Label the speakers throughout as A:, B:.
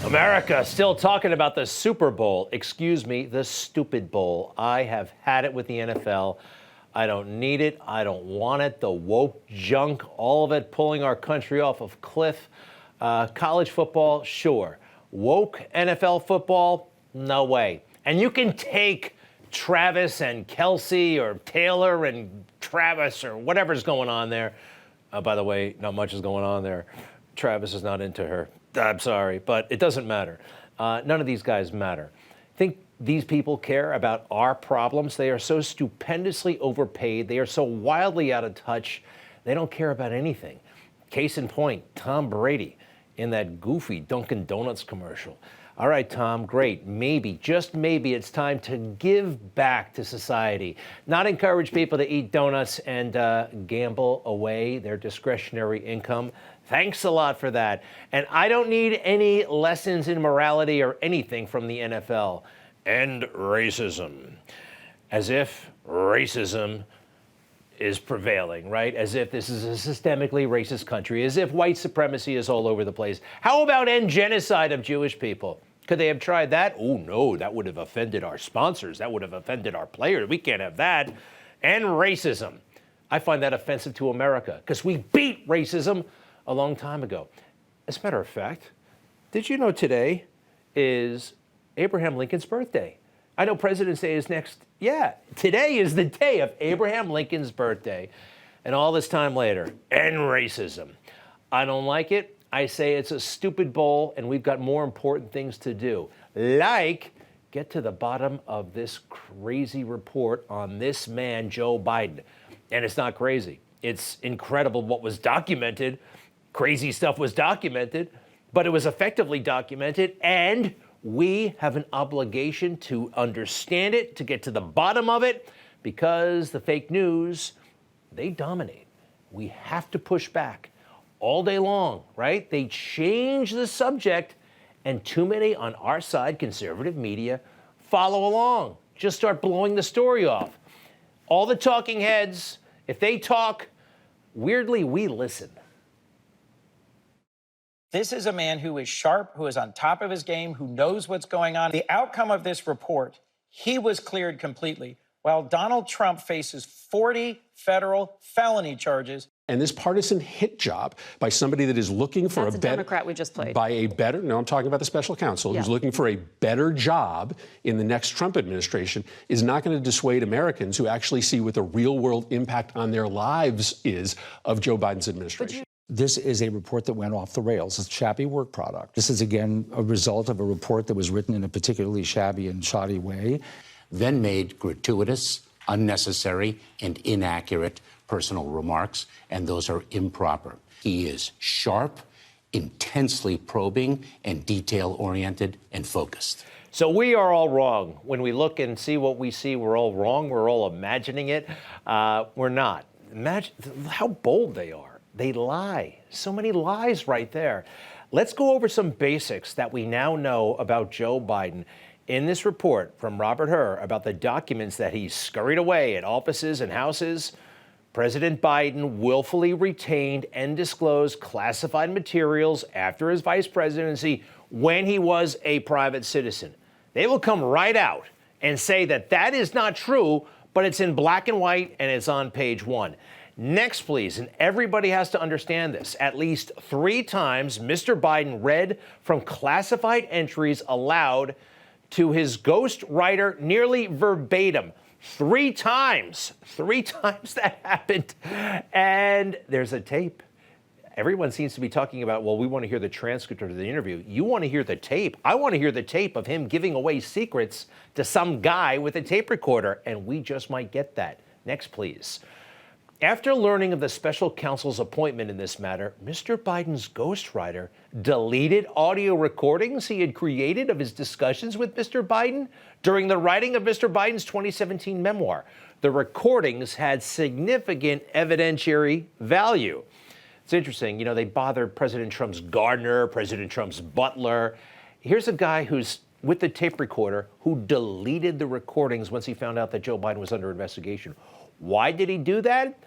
A: America still talking about the Super Bowl. Excuse me, the stupid bowl. I have had it with the NFL. I don't need it. I don't want it. The woke junk, all of it pulling our country off of cliff. College football, sure. Woke NFL football, no way. And you can take Travis and Kelsey or Taylor and Travis or whatever's going on there. By the way, not much is going on there. Travis is not into her. I'm sorry, but it doesn't matter. None of these guys matter. Think these people care about our problems? They are so stupendously overpaid. They are so wildly out of touch. They don't care about anything. Case in point, Tom Brady in that goofy Dunkin' Donuts commercial. All right, Tom, great. Maybe, just maybe, it's time to give back to society. Not encourage people to eat donuts and gamble away their discretionary income. Thanks a lot for that. And I don't need any lessons in morality or anything from the NFL. End racism. As if racism is prevailing, right? As if this is a systemically racist country, as if white supremacy is all over the place. How about end genocide of Jewish people? Could they have tried that? Oh, no, that would have offended our sponsors. That would have offended our players. We can't have that. End racism. I find that offensive to America because we beat racism a long time ago. As a matter of fact, did you know today is Abraham Lincoln's birthday? I know President's Day is next. Yeah, today is the day of Abraham Lincoln's birthday. And all this time later, end racism. I don't like it. I say it's a stupid bowl, and we've got more important things to do, like get to the bottom of this crazy report on this man, Joe Biden. And it's not crazy. It's incredible what was documented. Crazy stuff was documented, but it was effectively documented, and we have an obligation to understand it, to get to the bottom of it, because the fake news, they dominate. We have to push back all day long, right? They change the subject, and too many on our side, conservative media, follow along. Just start blowing the story off. All the talking heads, if they talk, weirdly, we listen.
B: This is a man who is sharp, who is on top of his game, who knows what's going on. The outcome of this report, he was cleared completely, while Donald Trump faces 40 federal felony charges.
C: And this partisan hit job by somebody that is looking for
D: That's
C: a better
D: Democrat we just played.
C: By a better, no, I'm talking about the special counsel, who's looking for a better job in the next Trump administration, is not going to dissuade Americans who actually see what the real world impact on their lives is of Joe Biden's administration.
E: This is a report that went off the rails. It's a shabby work product. This is, again, a result of a report that was written in a particularly shabby and shoddy way.
F: Then made gratuitous, unnecessary, and inaccurate personal remarks, and those are improper. He is sharp, intensely probing, and detail-oriented and focused.
A: So we are all wrong. When we look and see what we see, we're all wrong. We're all imagining it. We're not. Imagine how bold they are. They lie. So many lies right there. Let's go over some basics that we now know about Joe Biden. In this report from Robert Hur about the documents that he scurried away at offices and houses, President Biden willfully retained and disclosed classified materials after his vice presidency when he was a private citizen. They will come right out and say that that is not true, but it's in black and white and it's on page 1. Next, please, and everybody has to understand this. At least 3 times, Mr. Biden read from classified entries aloud to his ghost writer nearly verbatim. 3 times. 3 times that happened. And there's a tape. Everyone seems to be talking about, well, we want to hear the transcript of the interview. You want to hear the tape. I want to hear the tape of him giving away secrets to some guy with a tape recorder, and we just might get that. Next, please. After learning of the special counsel's appointment in this matter, Mr. Biden's ghostwriter deleted audio recordings he had created of his discussions with Mr. Biden during the writing of Mr. Biden's 2017 memoir. The recordings had significant evidentiary value. It's interesting, they bothered President Trump's gardener, President Trump's butler. Here's a guy who's with the tape recorder who deleted the recordings once he found out that Joe Biden was under investigation. Why did he do that?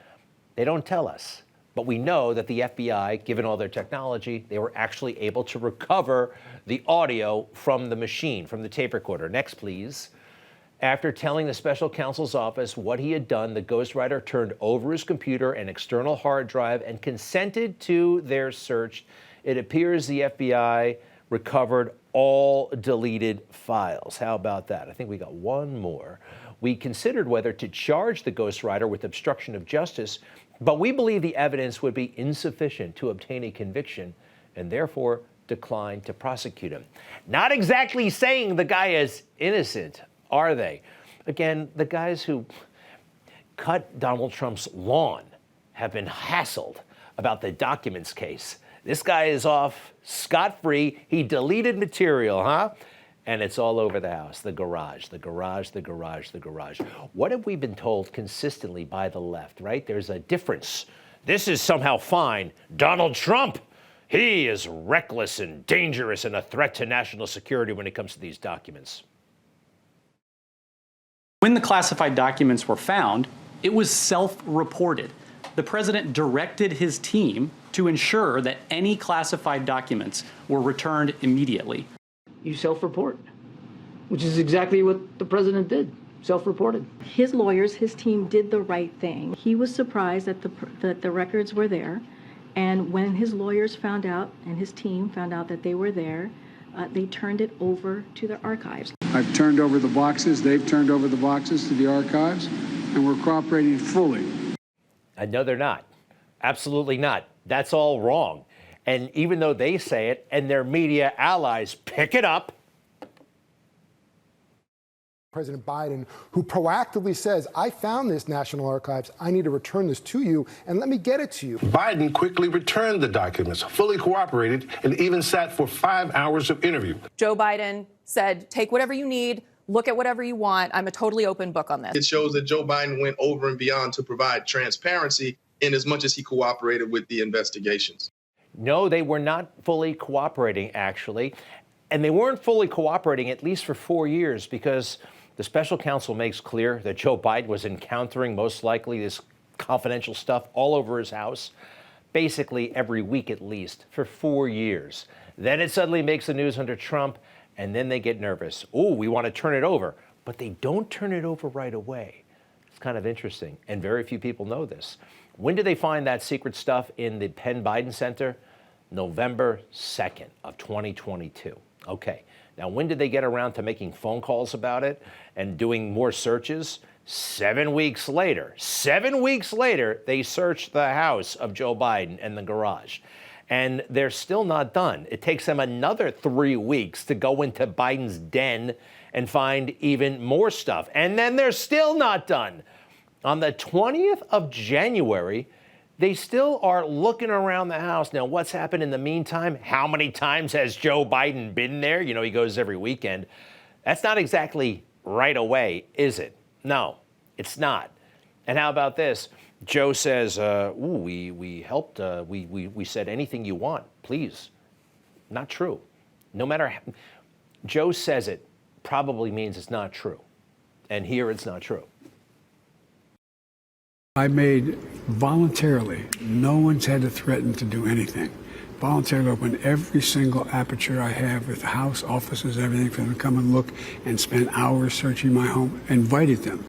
A: They don't tell us. But we know that the FBI, given all their technology, they were actually able to recover the audio from the machine, from the tape recorder. Next, please. After telling the special counsel's office what he had done, the ghostwriter turned over his computer and external hard drive and consented to their search. It appears the FBI recovered all deleted files. How about that? I think we got one more. We considered whether to charge the ghostwriter with obstruction of justice, but we believe the evidence would be insufficient to obtain a conviction and therefore declined to prosecute him. Not exactly saying the guy is innocent, are they? Again, the guys who cut Donald Trump's lawn have been hassled about the documents case. This guy is off scot-free. He deleted material, huh? And it's all over the house, the garage, the garage, the garage, the garage. What have we been told consistently by the left, right? There's a difference. This is somehow fine. Donald Trump, he is reckless and dangerous and a threat to national security when it comes to these documents.
D: When the classified documents were found, it was self-reported. The president directed his team to ensure that any classified documents were returned immediately.
G: You self-report, which is exactly what the president did, self-reported.
H: His lawyers, his team did the right thing. He was surprised that the records were there, and when his lawyers found out and his team found out that they were there, they turned it over to the archives.
I: I've turned over the boxes, they've turned over the boxes to the archives, and we're cooperating fully.
A: No, they're not. Absolutely not. That's all wrong. And even though they say it and their media allies pick it up.
J: President Biden, who proactively says, I found this National Archives, I need to return this to you, and let me get it to you.
K: Biden quickly returned the documents, fully cooperated, and even sat for 5 hours of interview.
L: Joe Biden said, take whatever you need, look at whatever you want. I'm a totally open book on this.
M: It shows that Joe Biden went over and beyond to provide transparency in as much as he cooperated with the investigations.
A: No, they were not fully cooperating, actually. And they weren't fully cooperating at least for 4 years because the special counsel makes clear that Joe Biden was encountering most likely this confidential stuff all over his house, basically every week at least, for 4 years. Then it suddenly makes the news under Trump, and then they get nervous. Oh, we want to turn it over. But they don't turn it over right away. It's kind of interesting, and very few people know this. When did they find that secret stuff in the Penn Biden Center? November 2nd of 2022. Okay, now when did they get around to making phone calls about it and doing more searches? 7 weeks later. 7 weeks later, they searched the house of Joe Biden and the garage. And they're still not done. It takes them another 3 weeks to go into Biden's den and find even more stuff. And then they're still not done. On the 20th of January, they still are looking around the house. Now, what's happened in the meantime? How many times has Joe Biden been there? You know, he goes every weekend. That's not exactly right away, is it? No, it's not. And how about this? Joe says, we helped, we said anything you want, please. Not true. No matter, Joe says it probably means it's not true. And here it's not true.
I: I made voluntarily, no one's had to threaten to do anything. Voluntarily open every single aperture I have with the house, offices, everything for them to come and look and spend hours searching my home. Invited them.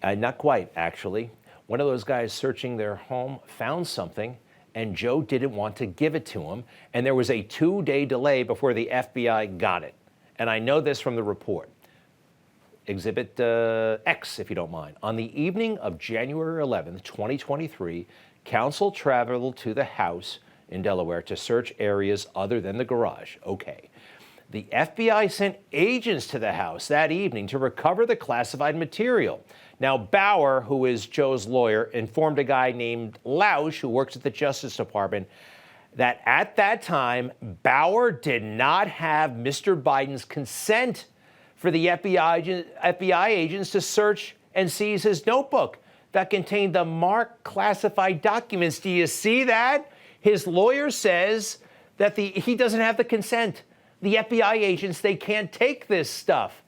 A: Not quite, actually. One of those guys searching their home found something, and Joe didn't want to give it to him. And there was a 2-day delay before the FBI got it. And I know this from the report. Exhibit X, if you don't mind. On the evening of January 11th, 2023, counsel traveled to the house in Delaware to search areas other than the garage. Okay. The FBI sent agents to the house that evening to recover the classified material. Now, Bauer, who is Joe's lawyer, informed a guy named Lausch, who works at the Justice Department, that at that time, Bauer did not have Mr. Biden's consent for the FBI agents to search and seize his notebook that contained the marked classified documents. Do you see that? His lawyer says that he doesn't have the consent. The FBI agents, they can't take this stuff.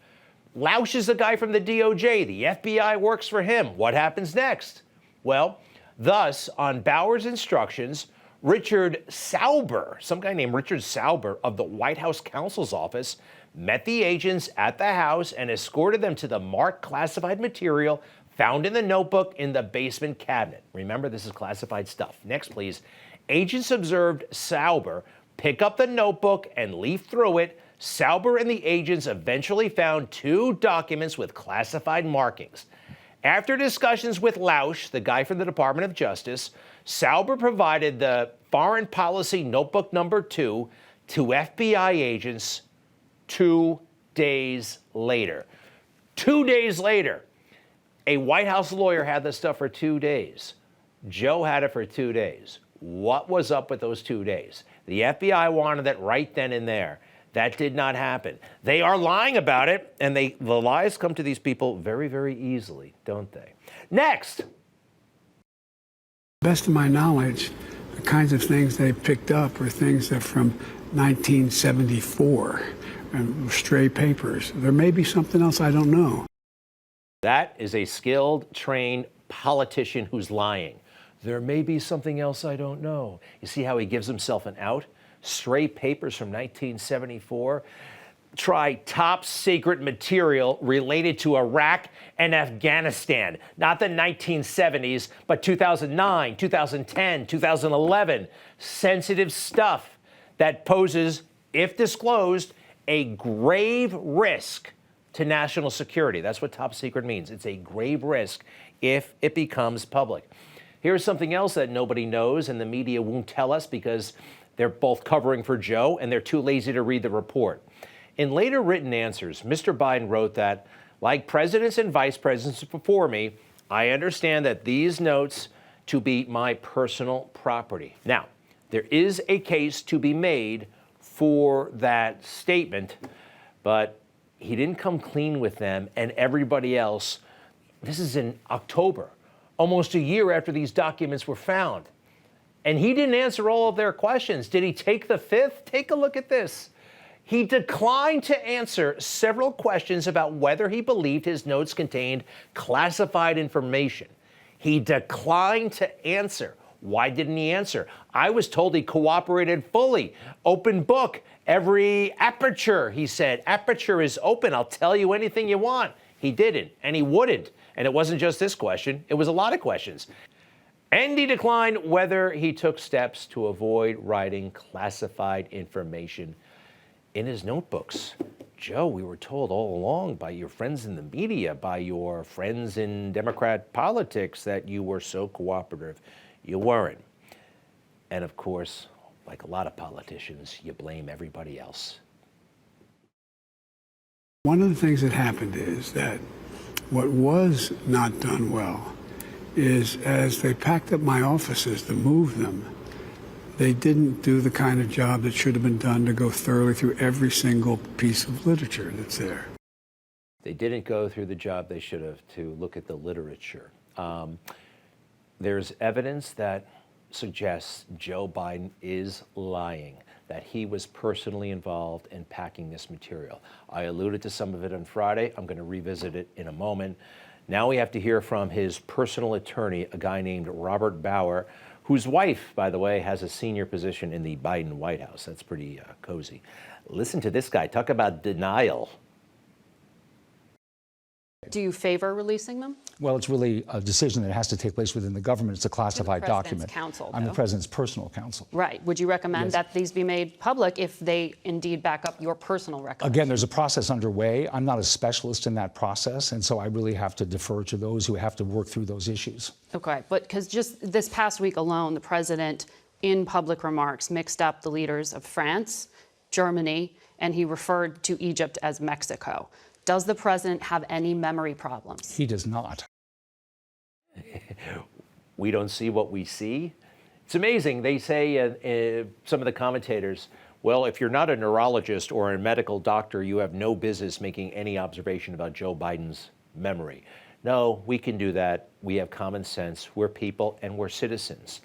A: Lausch is the guy from the DOJ. The FBI works for him. What happens next? Well, Thus, on Bauer's instructions, Richard Sauber, some guy named Richard Sauber of the White House counsel's office, met the agents at the house and escorted them to the marked classified material found in the notebook in the basement cabinet. Remember, this is classified stuff. Next, please. Agents observed Sauber pick up the notebook and leaf through it. Sauber and the agents eventually found 2 documents with classified markings. After discussions with Lausch, the guy from the Department of Justice, Sauber provided the Foreign Policy Notebook number 2 to FBI agents 2 days later. 2 days later. A White House lawyer had this stuff for 2 days. Joe had it for 2 days. What was up with those 2 days? The FBI wanted it right then and there. That did not happen. They are lying about it, and the lies come to these people very, very easily, don't they? Next.
I: Best of my knowledge, the kinds of things they picked up are things that from 1974 and stray papers. There may be something else I don't know.
A: That is a skilled, trained politician who's lying. There may be something else I don't know. You see how he gives himself an out? Stray papers from 1974. Try top secret material related to Iraq and Afghanistan. Not the 1970s, but 2009, 2010, 2011. Sensitive stuff that poses, if disclosed, a grave risk to national security. That's what top secret means. It's a grave risk if it becomes public. Here's something else that nobody knows and the media won't tell us because they're both covering for Joe and they're too lazy to read the report. In later written answers, Mr. Biden wrote that, like presidents and vice presidents before me, I understand that these notes to be my personal property. Now, there is a case to be made for that statement, but he didn't come clean with them and everybody else. This is in October, almost a year after these documents were found. And he didn't answer all of their questions. Did he take the fifth? Take a look at this. He declined to answer several questions about whether he believed his notes contained classified information. He declined to answer. Why didn't he answer? I was told he cooperated fully. Open book. Every aperture, he said. Aperture is open. I'll tell you anything you want. He didn't, and he wouldn't. And it wasn't just this question. It was a lot of questions. And he declined whether he took steps to avoid writing classified information in his notebooks. Joe, we were told all along by your friends in the media, by your friends in Democrat politics, that you were so cooperative. You weren't. And of course, like a lot of politicians, you blame everybody else.
I: One of the things that happened is that what was not done well is as they packed up my offices to move them, they didn't do the kind of job that should have been done to go thoroughly through every single piece of literature that's there.
A: They didn't go through the job they should have to look at the literature. There's evidence that suggests Joe Biden is lying, that he was personally involved in packing this material. I alluded to some of it on Friday. I'm going to revisit it in a moment. Now we have to hear from his personal attorney, a guy named Robert Bauer, whose wife, by the way, has a senior position in the Biden White House. That's pretty cozy. Listen to this guy. Talk about denial.
N: Do you favor releasing them?
E: Well, it's really a decision that has to take place within the government. It's a classified document.
N: Counsel,
E: I'm the president's personal counsel.
N: Right. Would you recommend that these be made public if they indeed back up your personal record?
E: Again, there's a process underway. I'm not a specialist in that process, and so I really have to defer to those who have to work through those issues.
N: Okay, but because just this past week alone, the president, in public remarks, mixed up the leaders of France, Germany, and he referred to Egypt as Mexico. Does the president have any memory problems?
E: He does not.
A: We don't see what we see. It's amazing. They say, some of the commentators, well, if you're not a neurologist or a medical doctor, you have no business making any observation about Joe Biden's memory. No, we can do that. We have common sense. We're people and we're citizens.